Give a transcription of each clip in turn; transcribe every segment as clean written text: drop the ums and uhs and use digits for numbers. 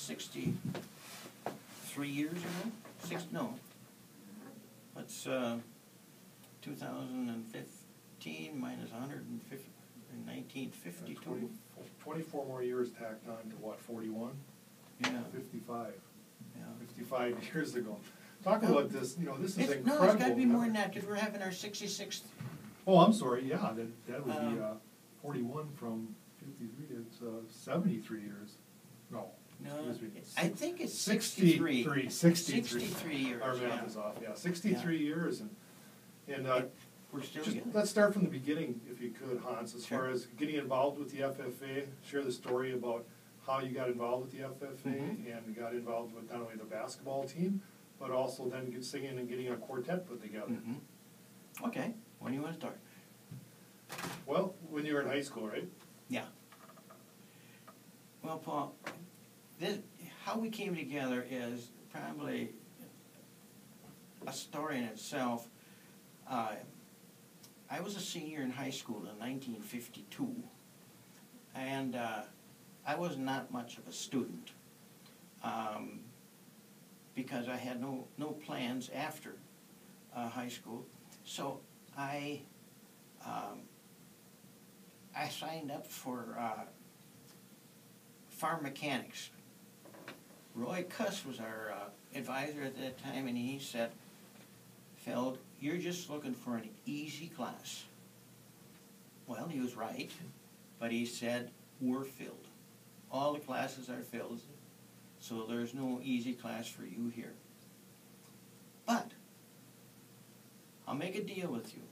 63 years ago? No. What's 2015 minus 150, 1952? 24 more years tacked on to what, 41? Yeah. 55. Yeah. 55 years ago. Talk about this, you know, this is incredible. No, it's got to be more than that, because we're having our 66th. Oh, I'm sorry, yeah, that would be 41 from 53, it's 73 years. No, No, excuse me. I think it's 63. 63 years, Our math is off, yeah, 63 years. And we're still just, together. let's start from the beginning, if you could, Hans, as far as getting involved with the FFA. Share the story about how you got involved with the FFA and got involved with not only the basketball team, but also then singing and getting a quartet put together. Okay, when do you want to start? Well, when you were in high school, right? Yeah. Well, Paul, how we came together is probably a story in itself. I was a senior in high school in 1952, and I was not much of a student because I had no plans after high school. So I signed up for farm mechanics. Roy Cuss was our advisor at that time, and he said, Feld, you're just looking for an easy class. Well, he was right, but he said, we're filled. All the classes are filled, so there's no easy class for you here. But I'll make a deal with you.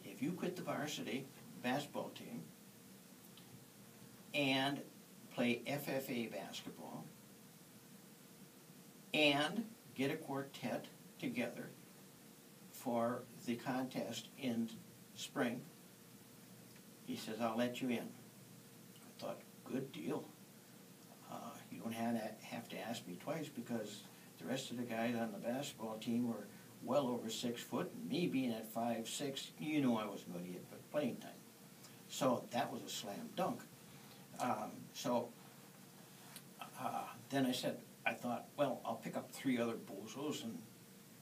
If you quit the varsity basketball team and play FFA basketball and get a quartet together for the contest in spring, he says, I'll let you in. I thought, good deal. You don't have to ask me twice, because the rest of the guys on the basketball team were well over 6 foot, and me being at 5'6", you know I wasn't going to get playing time. So that was a slam dunk. Then I thought, well, I'll pick up 3 other bozos and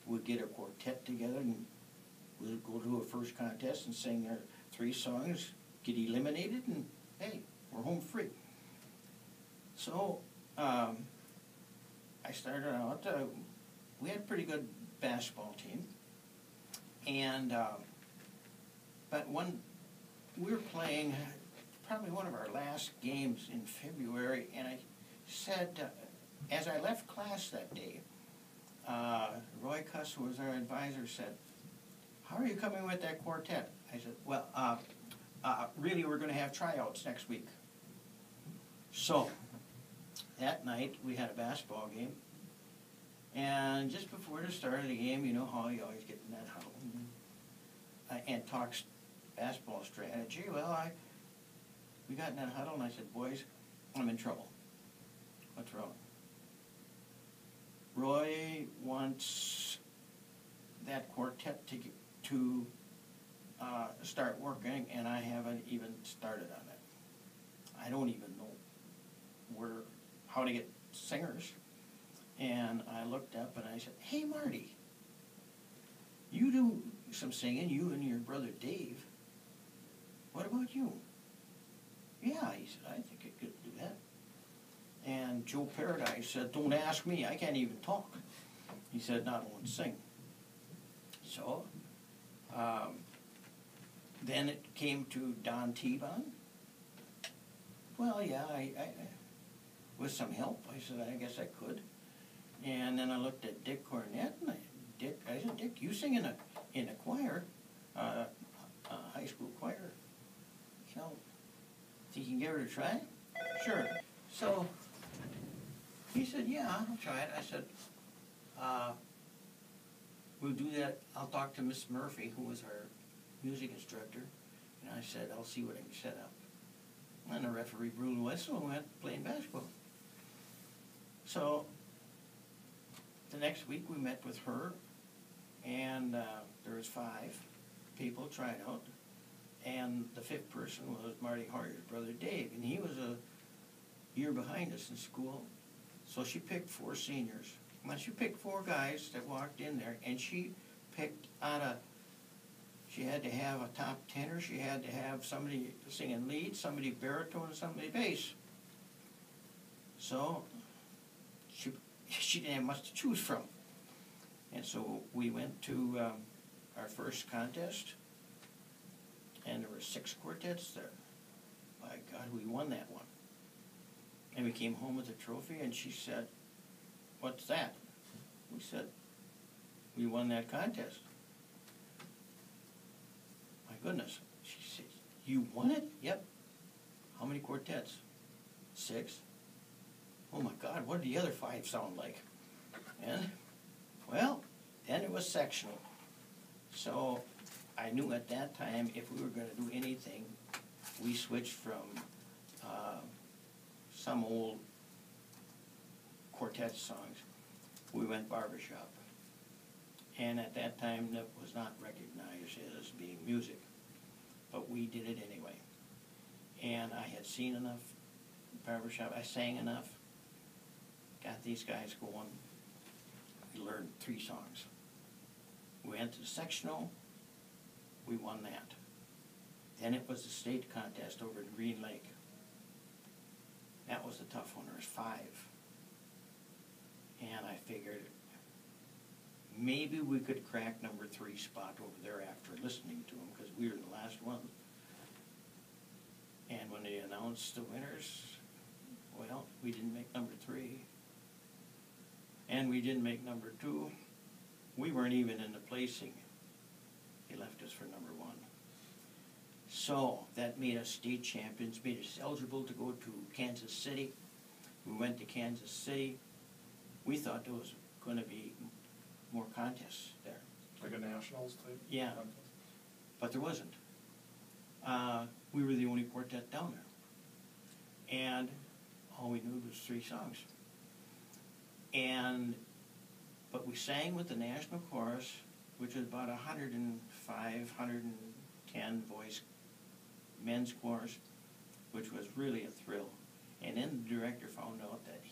we'll get a quartet together and we'll go to a first contest and sing their 3 songs, get eliminated, and hey, we're home free. So I started out, we had a pretty good basketball team, and but when we were playing probably one of our last games in February, and I said, as I left class that day, Roy Cuss, who was our advisor, said, how are you coming with that quartet? I said, well, really, we're going to have tryouts next week. So that night we had a basketball game, and just before the start of the game, you know how you always get in that huddle and talk basketball strategy. Well, we got in that huddle, and I said, boys, I'm in trouble. What's wrong? Roy wants that quartet to start working, and I haven't even started on it. I don't even know how to get singers. And I looked up and I said, hey, Marty, you do some singing, you and your brother Dave. What about you? Yeah, he said, I think I could do that. And Joe Paradise said, don't ask me, I can't even talk. He said, not one sing. So then it came to Don T-Bone. Well, yeah, I with some help, I said, I guess I could. And then I looked at Dick Cornett, and I said, Dick, you sing in a choir, a high school choir. You know, think you can give it a try? Sure. So he said, yeah, I'll try it. I said, we'll do that. I'll talk to Miss Murphy, who was our music instructor, and I said, I'll see what I can set up. And the referee blew the whistle and went playing basketball. So the next week we met with her, and there was 5 people trying out, and the 5th person was Marty Hoyer's brother Dave, and he was a year behind us in school, So she picked 4 seniors. Well, she picked 4 guys that walked in there, and she picked out of, she had to have a top tenor, she had to have somebody singing lead, somebody baritone, and somebody bass. So she didn't have much to choose from. And so we went to our first contest, and there were 6 quartets there. By God, we won that one. And we came home with a trophy, and she said, "What's that?" We said, "We won that contest." My goodness. She said, "You won it?" "Yep." "How many quartets?" 6. "Oh my God, what did the other 5 sound like?" And, well, then it was sectional. So I knew at that time if we were going to do anything, we switched from some old quartet songs. We went Barbershop. And at that time, that was not recognized as being music. But we did it anyway. And I had seen enough Barbershop. I sang enough. Got these guys going. We learned 3 songs. We went to the sectional. We won that. Then it was the state contest over in Green Lake. That was the tough one. There was 5. And I figured maybe we could crack number 3 spot over there after listening to them, because we were the last one. And when they announced the winners, well, we didn't make number 3. And we didn't make number 2. We weren't even in the placing. They left us for number 1. So that made us state champions, made us eligible to go to Kansas City. We went to Kansas City. We thought there was going to be more contests there. Like a nationals type? Yeah, contest? but there wasn't. We were the only quartet down there. And all we knew was 3 songs. But we sang with the national chorus, which was about 105, 110 voice men's chorus, which was really a thrill. And then the director found out that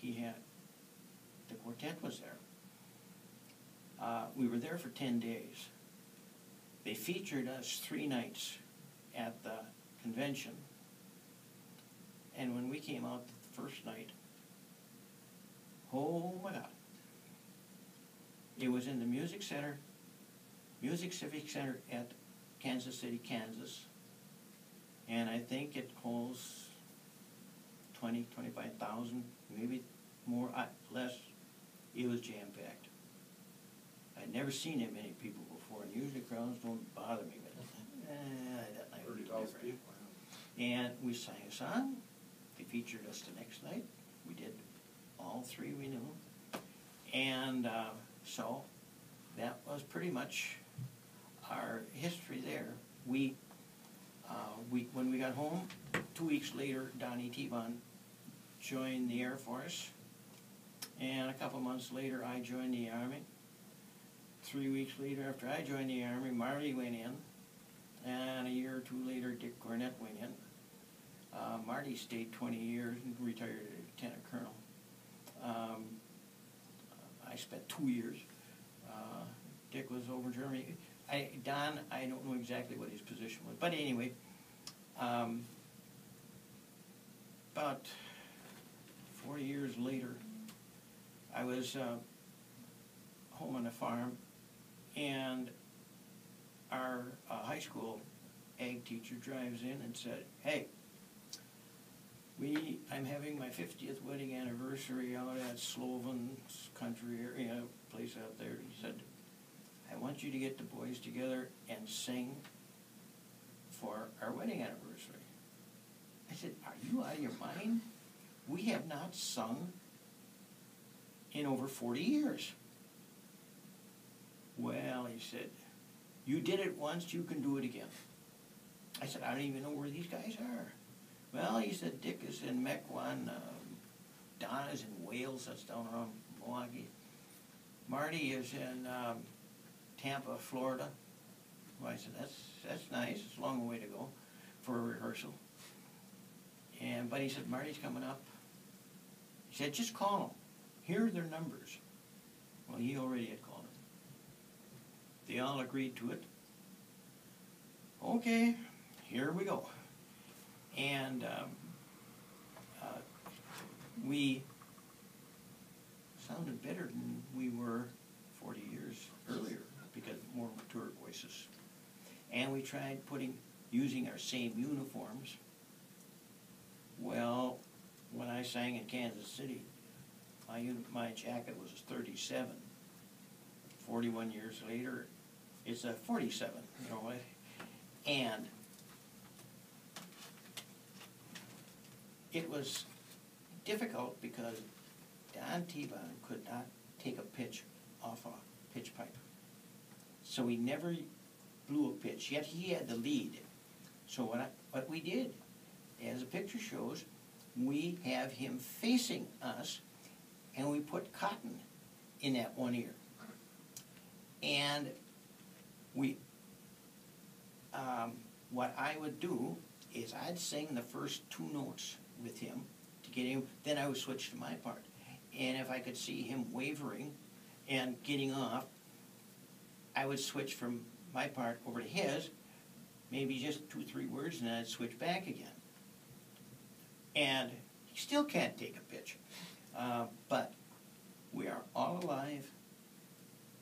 the quartet was there. We were there for 10 days. They featured us 3 nights at the convention. And when we came out the first night, oh my God. It was in the Music Center, Music Civic Center at Kansas City, Kansas. And I think it holds 20, 25,000, maybe more, less. It was jam-packed. I'd never seen that many people before, and usually crowds don't bother me, but that night was 30,000 different. people. And we sang a song. They featured us the next night. We did all 3 we knew. And so that was pretty much our history there. When we got home, 2 weeks later, Donnie T-Von joined the Air Force. And a couple months later, I joined the Army. 3 weeks later, after I joined the Army, Marty went in. And a year or 2 later, Dick Cornett went in. Marty stayed 20 years and retired as Lieutenant Colonel. I spent 2 years. Dick was over Germany. Don, I don't know exactly what his position was. But anyway, about 40 years later, I was home on a farm, and our high school ag teacher drives in and said, "Hey, I'm having my 50th wedding anniversary out at Sloven's country area, place out there." He said, "I want you to get the boys together and sing for our wedding anniversary." I said, "Are you out of your mind? We have not sung in over 40 years. "Well," he said, "you did it once, you can do it again." I said, "I don't even know where these guys are." "Well," he said, "Dick is in Mequon, Don is in Wales, that's down around Milwaukee. Marty is in Tampa, Florida." Well, I said, that's nice, it's a long way to go for a rehearsal. But he said, "Marty's coming up." He said, "Just call him." here are their numbers. Well, he already had called them. They all agreed to it. Okay, here we go. And we sounded better than we were 40 years earlier because more mature voices. And we tried using our same uniforms. Well, when I sang in Kansas City, my jacket was a 37. 41 years later, it's a 47, you know. And it was difficult because Don T-Bone could not take a pitch off a pitch pipe. So he never blew a pitch, yet he had the lead. So what we did, as the picture shows, we have him facing us, and we put cotton in that one ear. And what I would do is I'd sing the first 2 notes with him to get him, then I would switch to my part. And if I could see him wavering and getting off, I would switch from my part over to his, maybe just 2 or 3 words, and then I'd switch back again. And he still can't take a pitch. But we are all alive,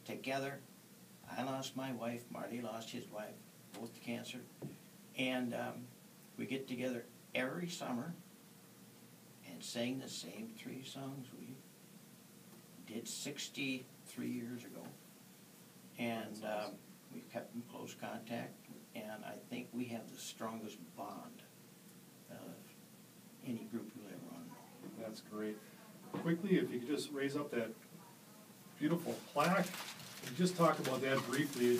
together. I lost my wife, Marty lost his wife, both to cancer. And we get together every summer and sing the same 3 songs we did 63 years ago. And we've kept in close contact, and I think we have the strongest bond of any group you'll ever want to know. That's great. Quickly, if you could just raise up that beautiful plaque, and just talk about that briefly,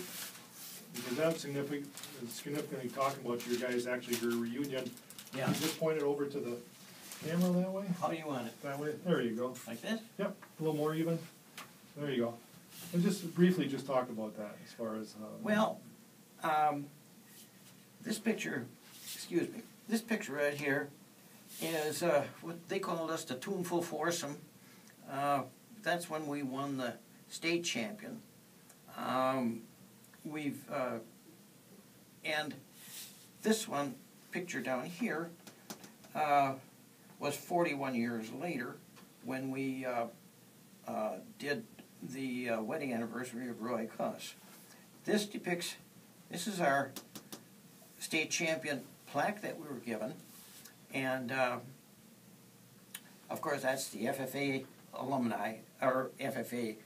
because that's significantly talking about your guys, actually, your reunion. Yeah. You just point it over to the camera that way? How do you want it? That way? There you go. Like this? Yep, a little more even. There you go. And just briefly just talk about that as far as... Well, this picture, excuse me, this picture right here is what they called us the Tuneful Foursome. That's when we won the state champion. And this one, picture down here, was 41 years later when we did the wedding anniversary of Roy Cuss. This is our state champion plaque that we were given, and of course that's the FFA alumni, or FFA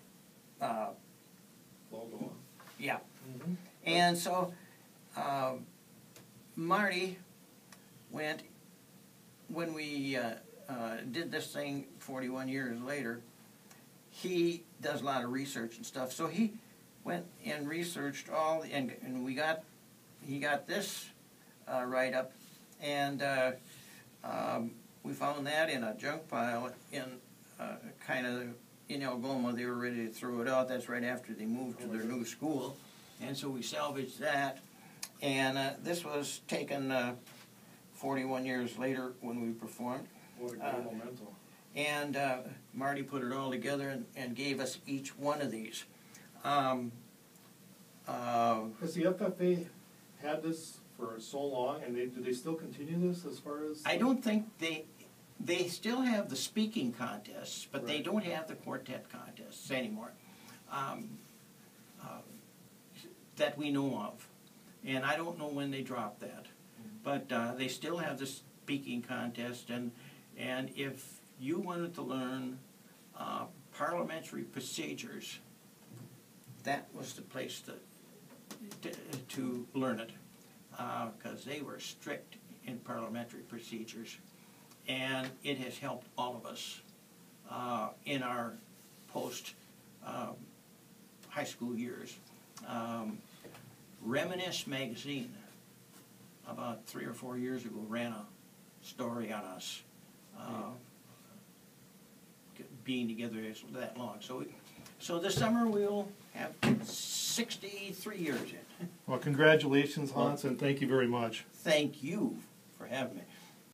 logo. Yeah. Mm-hmm. And so Marty went, when we did this thing 41 years later, he does a lot of research and stuff, so he went and researched all, and he got this write-up, and we found that in a junk pile in kind of in Algoma. They were ready to throw it out. That's right after they moved to their new school, and so we salvaged that. And this was taken 41 years later when we performed. What a great memento. And Marty put it all together and gave us each one of these. Has the FFA had this for so long, and do they still continue this as far as... I don't think they still have the speaking contests, but they don't have the quartet contests anymore that we know of. And I don't know when they dropped that. But they still have the speaking contest, and if you wanted to learn parliamentary procedures, that was the place to learn it, because they were strict in parliamentary procedures, and it has helped all of us in our post high school years. Reminisce magazine about 3 or 4 years ago ran a story on us being together that long. So this summer we'll have 63 years in. Well, congratulations, Hans, and thank you very much. Thank you for having me.